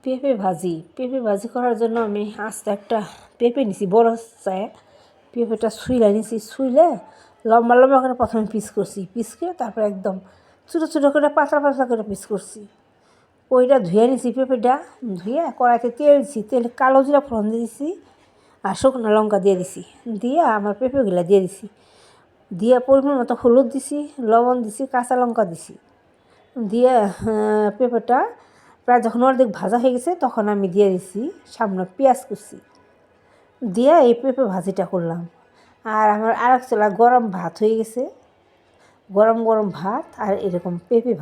পেঁপে ভাজি করার জন্য আমি আস্তে একটা পেঁপে নিছি বড় চায়। পেঁপেটা ছুইলা নিছি, ছুইলে লম্বা লম্বা করে প্রথমে পিস করছি, পিস করে তারপর একদম ছোটো ছোটো করে পাতলা পাতলা করে পিস করছি। ওইটা ধুয়ে নিছি, পেঁপেটা ধুয়ে কড়াইতে তেল দিছি, তেলে কালো জিরা ফোড়ন দিয়ে দিছি আর শুকনো লঙ্কা দিয়ে দিছি, দিয়ে আমার পেঁপেগুলো দিয়ে দিছি, দিয়ে পরিমাণ মতো হলুদ দিছি, লবণ দিছি, কাঁচা লঙ্কা দিছি, দিয়ে পেঁপেটা প্রায় যখন অর্ধেক ভাজা হয়ে গেছে তখন আমি দিয়ে দিছি সামনে পেঁয়াজ কুচি, দিয়ে এই পেঁপে ভাজিটা করলাম। আর আমার আরেক চুলা গরম ভাত হয়ে গেছে, গরম গরম ভাত আর এরকম পেঁপে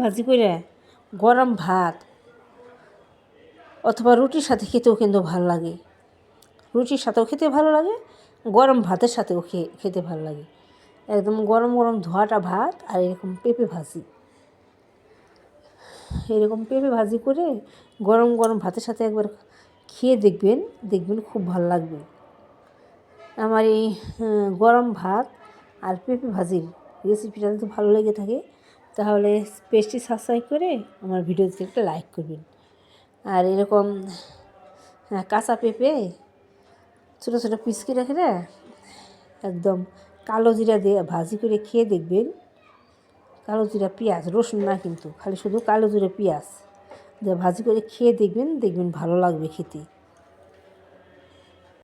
ভাজি করে গরম ভাত অথবা রুটির সাথে খেতেও কিন্তু ভালো লাগে, রুটির সাথেও খেতে ভালো লাগে, গরম ভাতের সাথেও খেতে ভালো লাগে। একদম গরম গরম ধোয়াটা ভাত আর এরকম পেঁপে ভাজি করে গরম গরম ভাতের সাথে একবার খেয়ে দেখবেন খুব ভালো লাগবে। আমার এই গরম ভাত আর পেঁপে ভাজির রেসিপিটা যদি ভালো লেগে থাকে তাহলে পেজটি সাবস্ক্রাইব করে আমার ভিডিওতে একটা লাইক করবেন। আর এরকম কাঁচা পেঁপে ছোটো ছোটো পিস করে রেখে একদম কালো জিরা দিয়ে ভাজি করে খেয়ে দেখবেন, কালো জিরা পেঁয়াজ রসুন না কিন্তু, খালি শুধু কালো জিরা পেঁয়াজ দিয়ে ভাজি করে খেয়ে দেখবেন ভালো লাগবে খেতে।